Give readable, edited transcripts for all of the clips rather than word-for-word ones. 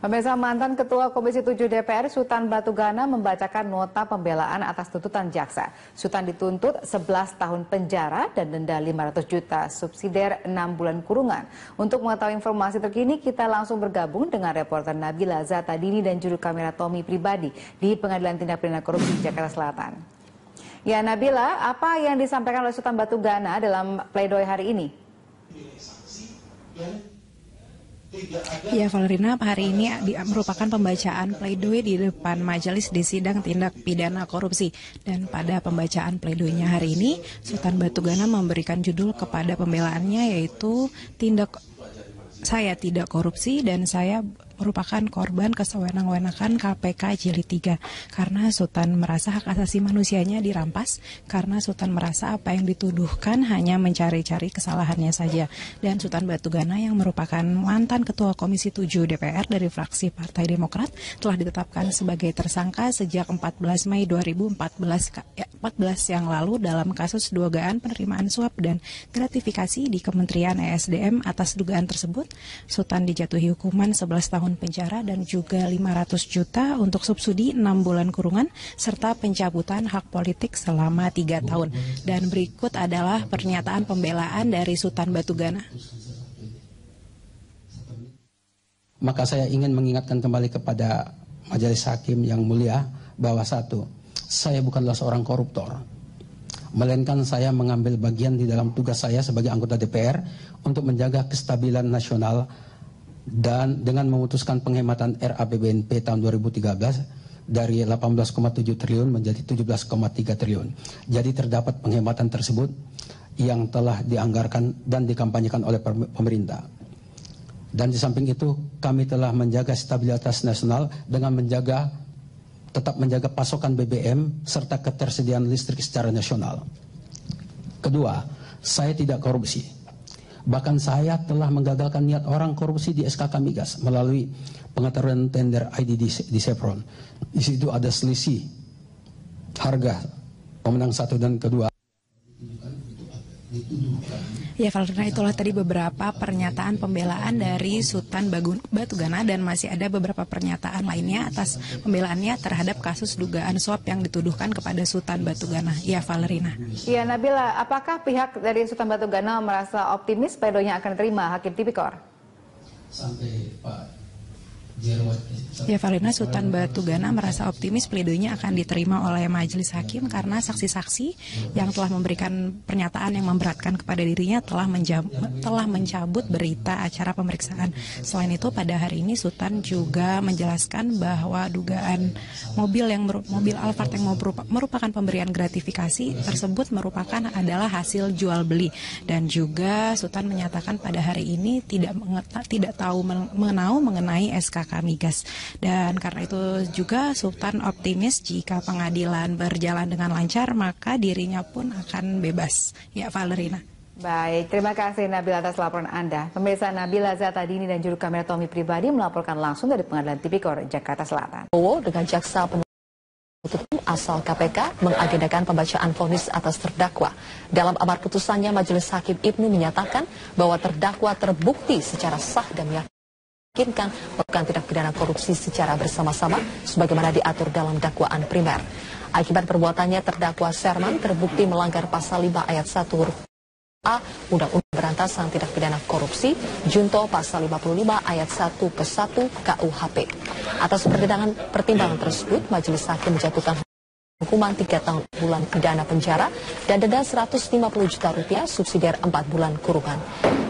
Pemirsa, mantan Ketua Komisi 7 DPR Sutan Batugana membacakan nota pembelaan atas tuntutan jaksa. Sutan dituntut 11 tahun penjara dan denda 500 juta, subsidiar 6 bulan kurungan. Untuk mengetahui informasi terkini, kita langsung bergabung dengan reporter Nabila Zatadini dan juru kamera Tommy Pribadi di Pengadilan Tindak Pidana Korupsi Jakarta Selatan. Ya Nabila, apa yang disampaikan oleh Sutan Batugana dalam pledoi hari ini? Ya Valerina, hari ini merupakan pembacaan pledoi di depan majelis di sidang tindak pidana korupsi. Dan pada pembacaan pledoinya hari ini, Sutan Batugana memberikan judul kepada pembelaannya yaitu saya tidak korupsi dan saya merupakan korban kesewenang-wenangan KPK Jilid 3. Karena Sutan merasa hak asasi manusianya dirampas, karena Sutan merasa apa yang dituduhkan hanya mencari-cari kesalahannya saja. Dan Sutan Batugana yang merupakan mantan Ketua Komisi 7 DPR dari fraksi Partai Demokrat telah ditetapkan sebagai tersangka sejak 14 Mei 2014 yang lalu dalam kasus dugaan penerimaan suap dan gratifikasi di Kementerian ESDM. Atas dugaan tersebut, Sutan dijatuhi hukuman 11 tahun penjara dan juga 500 juta untuk subsidi 6 bulan kurungan serta pencabutan hak politik selama 3 tahun. Dan berikut adalah pernyataan pembelaan dari Sutan Batugana. Maka saya ingin mengingatkan kembali kepada majelis hakim yang mulia bahwa satu, saya bukanlah seorang koruptor, melainkan saya mengambil bagian di dalam tugas saya sebagai anggota DPR untuk menjaga kestabilan nasional dan dengan memutuskan penghematan RAPBNP tahun 2013 dari 18,7 triliun menjadi 17,3 triliun. Jadi terdapat penghematan tersebut yang telah dianggarkan dan dikampanyekan oleh pemerintah. Dan di samping itu kami telah menjaga stabilitas nasional dengan tetap menjaga pasokan BBM serta ketersediaan listrik secara nasional. Kedua, saya tidak korupsi. Bahkan saya telah menggagalkan niat orang korupsi di SKK Migas melalui pengaturan tender ID di Chevron. Di situ ada selisih harga pemenang satu dan kedua. Ya Valerina, itulah tadi beberapa pernyataan pembelaan dari Sutan Batugana dan masih ada beberapa pernyataan lainnya atas pembelaannya terhadap kasus dugaan suap yang dituduhkan kepada Sutan Batugana. Ya Valerina. Ya Nabila, apakah pihak dari Sutan Batugana merasa optimis pledoinya akan diterima Hakim Tipikor? Sampai Pak Ya Valerina, Sutan Batugana merasa optimis pledoinya akan diterima oleh majelis hakim karena saksi-saksi yang telah memberikan pernyataan yang memberatkan kepada dirinya telah mencabut berita acara pemeriksaan. Selain itu pada hari ini Sutan juga menjelaskan bahwa dugaan mobil Alphard yang merupakan pemberian gratifikasi tersebut merupakan adalah hasil jual beli. Dan juga Sutan menyatakan pada hari ini tidak tahu mengenai SKK Migas. Dan karena itu juga Sutan optimis jika pengadilan berjalan dengan lancar maka dirinya pun akan bebas. Ya Valerina. Baik, terima kasih Nabila atas laporan Anda. Pemirsa, Nabila Zatadini dan juru kamera Tommy Pribadi melaporkan langsung dari Pengadilan Tipikor Jakarta Selatan. Dengan jaksa penuntut umum asal KPK mengagendakan pembacaan vonis atas terdakwa. Dalam amar putusannya, Majelis Hakim Ibnu menyatakan bahwa terdakwa terbukti secara sah dan meyakinkan melakukan tindak pidana korupsi secara bersama-sama sebagaimana diatur dalam dakwaan primer. Akibat perbuatannya, terdakwa Serman terbukti melanggar pasal 5 ayat 1 huruf A Undang-Undang Pemberantasan Tindak Pidana Korupsi, Junto pasal 55 ayat 1 ke 1 KUHP. Atas pertimbangan tersebut, Majelis Hakim menjatuhkan hukuman 3 tahun bulan pidana penjara dan denda 150 juta rupiah, subsidiar 4 bulan kurungan.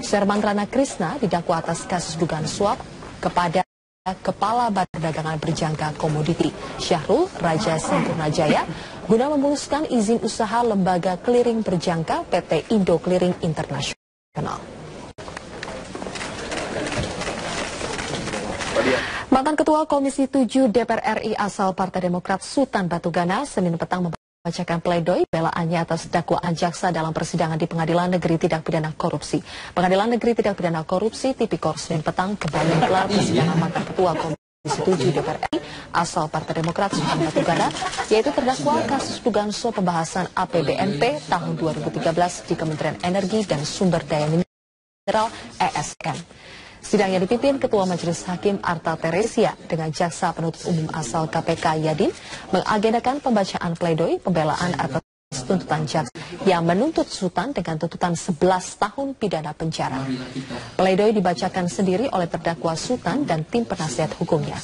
Serman Rana Krisna didakwa atas kasus dugaan suap kepada Kepala Badan Perdagangan Berjangka Komoditi Syahrul Raja Sampurnajaya guna memuluskan izin usaha lembaga clearing berjangka PT Indo Clearing Internasional. Mantan Ketua Komisi 7 DPR RI asal Partai Demokrat Sutan Batugana Senin petang membacakan pledoi belaannya atas dakwaan jaksa dalam persidangan di Pengadilan Negeri Tindak Pidana Korupsi. Pengadilan Negeri Tindak Pidana Korupsi Tipikor Senin petang kembali menggelar persidangan mantan Ketua Komisi 7 DPR RI asal Partai Demokrat Sutan Batugana, yaitu terdakwa kasus dugaan suap pembahasan APBNP tahun 2013 di Kementerian Energi dan Sumber Daya Mineral ESN. Sidang yang dipimpin Ketua Majelis Hakim Arta Teresia dengan Jaksa Penuntut Umum asal KPK Yadin mengagendakan pembacaan pledoi pembelaan atas tuntutan jaksa yang menuntut Sutan dengan tuntutan 11 tahun pidana penjara. Pledoi dibacakan sendiri oleh terdakwa Sutan dan tim penasihat hukumnya.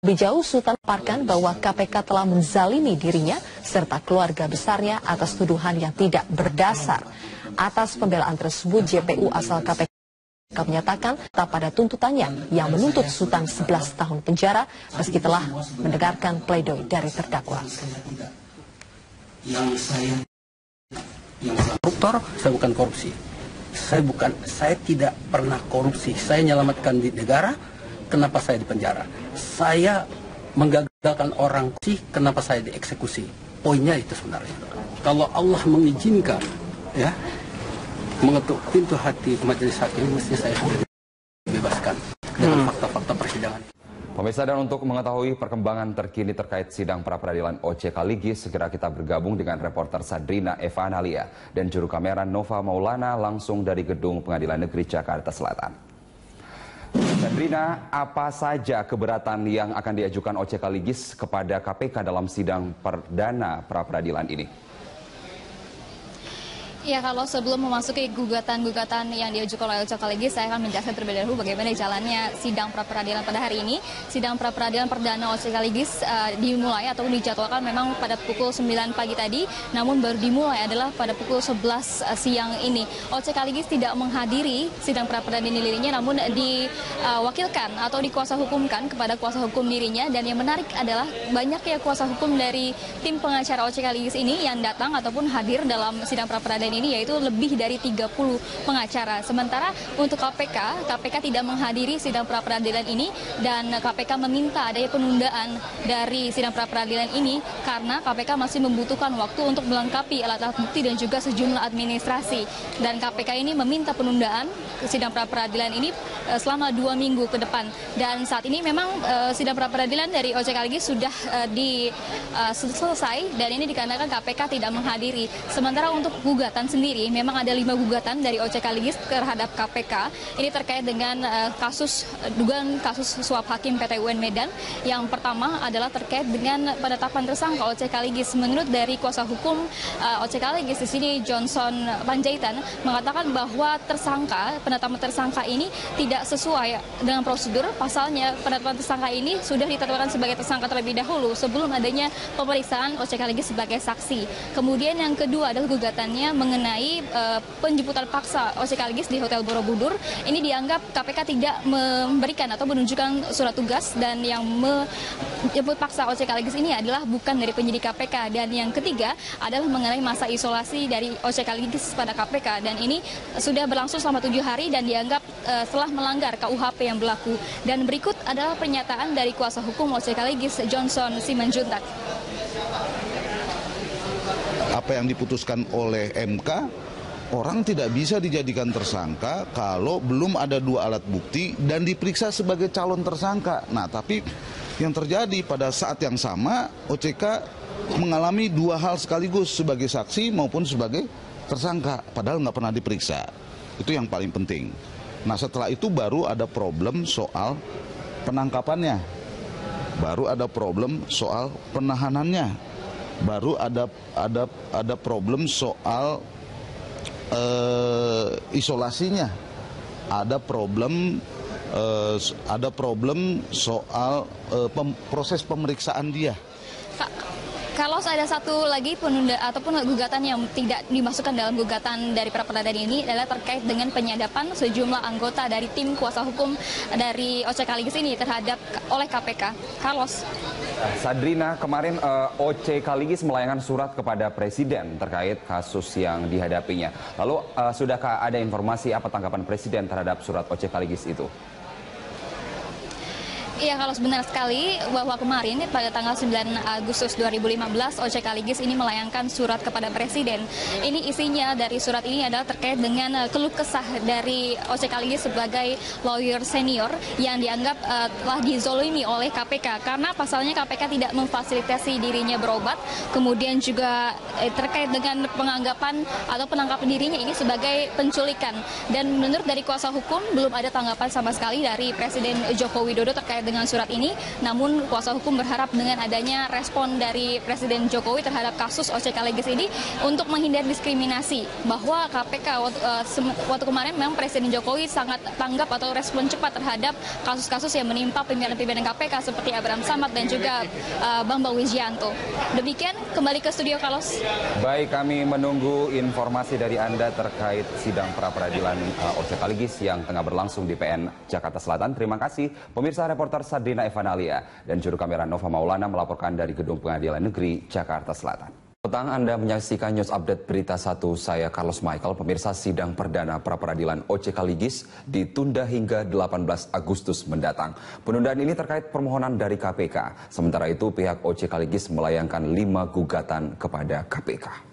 Lebih jauh, Sutan memaparkan bahwa KPK telah menzalimi dirinya serta keluarga besarnya atas tuduhan yang tidak berdasar. Atas pembelaan tersebut, JPU asal KPK menyatakan tetap pada tuntutannya yang menuntut Sutan 11 tahun penjara meski telah mendengarkan pledoi dari terdakwa. Koruptor, saya bukan korupsi. Saya tidak pernah korupsi. Saya menyelamatkan di negara, kenapa saya di penjara? Saya menggagalkan orang sih, kenapa saya dieksekusi? Poinnya itu sebenarnya. Kalau Allah mengizinkan, ya, mengetuk pintu hati majelis hakim, mesti saya dibebaskan dengan fakta-fakta persidangan. Pemirsa, dan untuk mengetahui perkembangan terkini terkait sidang pra-peradilan OCK Ligis, segera kita bergabung dengan reporter Sadrina Eva Analia dan juru kamera Nova Maulana langsung dari Gedung Pengadilan Negeri Jakarta Selatan. Sadrina, apa saja keberatan yang akan diajukan OCK Ligis kepada KPK dalam sidang perdana pra-peradilan ini? Ya, kalau sebelum memasuki gugatan-gugatan yang diajukan oleh OCK Ligis, saya akan menjelaskan terlebih dahulu bagaimana jalannya sidang pra-peradilan pada hari ini. Sidang pra-peradilan perdana OCK Ligis dimulai atau dijadwalkan memang pada pukul 9 pagi tadi, namun baru dimulai adalah pada pukul 11 siang ini. OCK Ligis tidak menghadiri sidang pra-peradilan dirinya, namun diwakilkan atau dikuasa hukumkan kepada kuasa hukum dirinya. Dan yang menarik adalah banyaknya kuasa hukum dari tim pengacara OCK Ligis ini yang datang ataupun hadir dalam sidang pra-peradilan ini, yaitu lebih dari 30 pengacara. Sementara untuk KPK tidak menghadiri sidang pra-peradilan ini dan KPK meminta adanya penundaan dari sidang pra-peradilan ini karena KPK masih membutuhkan waktu untuk melengkapi alat-alat bukti dan juga sejumlah administrasi. Dan KPK ini meminta penundaan sidang pra-peradilan ini selama 2 minggu ke depan. Dan saat ini memang sidang pra-peradilan dari OCK Ligis sudah selesai dan ini dikarenakan KPK tidak menghadiri. Sementara untuk gugatan sendiri memang ada 5 gugatan dari OCK Ligis terhadap KPK. Ini terkait dengan dugaan kasus suap hakim PT UN Medan. Yang pertama adalah terkait dengan penetapan tersangka OCK Ligis. Menurut dari kuasa hukum OCK Ligis di sini, Johnson Panjaitan, mengatakan bahwa penetapan tersangka ini tidak sesuai dengan prosedur. Pasalnya penetapan tersangka ini sudah ditetapkan sebagai tersangka terlebih dahulu sebelum adanya pemeriksaan OCK Ligis sebagai saksi. Kemudian yang kedua adalah gugatannya mengenai penjemputan paksa OCK Ligis di Hotel Borobudur. Ini dianggap KPK tidak memberikan atau menunjukkan surat tugas, dan yang menjemput paksa OCK Ligis ini adalah bukan dari penyidik KPK. Dan yang ketiga adalah mengenai masa isolasi dari OCK Ligis pada KPK, dan ini sudah berlangsung selama 7 hari dan dianggap telah melanggar KUHP yang berlaku. Dan berikut adalah pernyataan dari kuasa hukum OCK Ligis, Johnson Simanjuntak. Apa yang diputuskan oleh MK, orang tidak bisa dijadikan tersangka kalau belum ada 2 alat bukti dan diperiksa sebagai calon tersangka. Nah, tapi yang terjadi pada saat yang sama, OCK mengalami 2 hal sekaligus, sebagai saksi maupun sebagai tersangka, padahal nggak pernah diperiksa. Itu yang paling penting. Nah, setelah itu baru ada problem soal penangkapannya, baru ada problem soal penahanannya, baru ada problem soal isolasinya, ada problem soal proses pemeriksaan dia. Kalau ada satu lagi penunda ataupun gugatan yang tidak dimasukkan dalam gugatan dari pra-peradilan ini adalah terkait dengan penyadapan sejumlah anggota dari tim kuasa hukum dari OCK Ligis ini oleh KPK. Carlos. Sadrina, kemarin OCK Ligis melayangkan surat kepada Presiden terkait kasus yang dihadapinya. Lalu sudahkah ada informasi apa tanggapan Presiden terhadap surat OCK Ligis itu? Iya, kalau benar sekali bahwa kemarin pada tanggal 9 Agustus 2015 OCK Ligis ini melayangkan surat kepada Presiden. Ini isinya dari surat ini adalah terkait dengan keluh kesah dari OCK Ligis sebagai lawyer senior yang dianggap telah dizolimi oleh KPK karena pasalnya KPK tidak memfasilitasi dirinya berobat, kemudian juga terkait dengan penganggapan atau penangkapan dirinya ini sebagai penculikan. Dan menurut dari kuasa hukum belum ada tanggapan sama sekali dari Presiden Joko Widodo terkait dengan surat ini, namun kuasa hukum berharap dengan adanya respon dari Presiden Jokowi terhadap kasus OCK Ligis ini untuk menghindari diskriminasi, bahwa KPK waktu kemarin memang Presiden Jokowi sangat tanggap atau respon cepat terhadap kasus-kasus yang menimpa pimpinan-pimpinan KPK seperti Abraham Samad dan juga Bambang Wijianto. Demikian, kembali ke studio Carlos. Baik, kami menunggu informasi dari Anda terkait sidang pra-peradilan OCK Ligis yang tengah berlangsung di PN Jakarta Selatan. Terima kasih pemirsa. Reporter Sadrina Evanalia dan juru kamera Nova Maulana melaporkan dari Gedung Pengadilan Negeri Jakarta Selatan. Petang Anda menyaksikan News Update Berita 1, saya Carlos Michael. Pemirsa, sidang perdana pra-peradilan OCK Ligis ditunda hingga 18 Agustus mendatang. Penundaan ini terkait permohonan dari KPK. Sementara itu pihak OCK Ligis melayangkan 5 gugatan kepada KPK.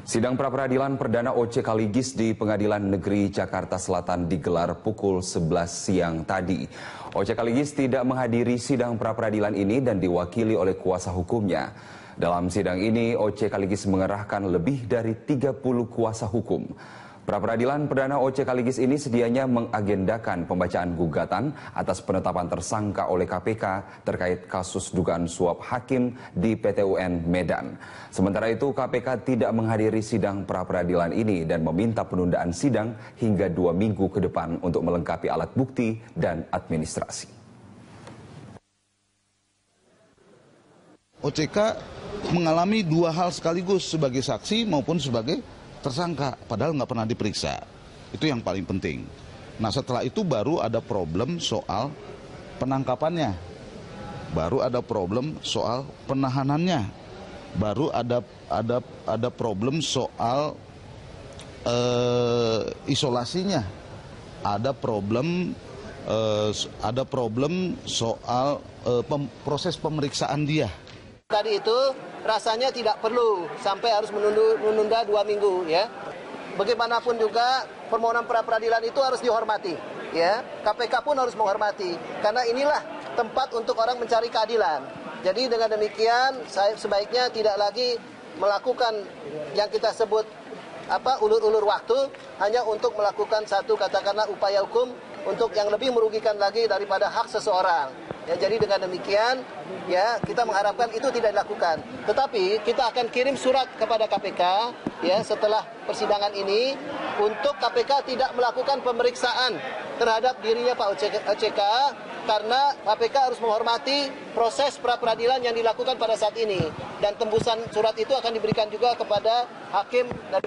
Sidang pra-peradilan perdana OCK Ligis di Pengadilan Negeri Jakarta Selatan digelar pukul 11 siang tadi. OCK Ligis tidak menghadiri sidang pra-peradilan ini dan diwakili oleh kuasa hukumnya. Dalam sidang ini, OCK Ligis mengerahkan lebih dari 30 kuasa hukum. Pra-peradilan perdana OCK Ligis ini sedianya mengagendakan pembacaan gugatan atas penetapan tersangka oleh KPK terkait kasus dugaan suap hakim di PT UN Medan. Sementara itu KPK tidak menghadiri sidang pra-peradilan ini dan meminta penundaan sidang hingga 2 minggu ke depan untuk melengkapi alat bukti dan administrasi. OCK mengalami 2 hal sekaligus, sebagai saksi maupun sebagai tersangka, padahal nggak pernah diperiksa. Itu yang paling penting. Nah, setelah itu baru ada problem soal penangkapannya, baru ada problem soal penahanannya, baru ada problem soal isolasinya, ada problem soal proses pemeriksaan dia. Tadi itu rasanya tidak perlu sampai harus menunda 2 minggu, ya. Bagaimanapun juga permohonan pra-peradilan itu harus dihormati, ya. KPK pun harus menghormati karena inilah tempat untuk orang mencari keadilan. Jadi dengan demikian sebaiknya tidak lagi melakukan yang kita sebut ulur-ulur waktu hanya untuk melakukan satu katakanlah upaya hukum untuk yang lebih merugikan lagi daripada hak seseorang. Ya, jadi dengan demikian ya kita mengharapkan itu tidak dilakukan. Tetapi kita akan kirim surat kepada KPK ya setelah persidangan ini untuk KPK tidak melakukan pemeriksaan terhadap dirinya Pak OCK karena KPK harus menghormati proses pra-peradilan yang dilakukan pada saat ini dan tembusan surat itu akan diberikan juga kepada hakim dari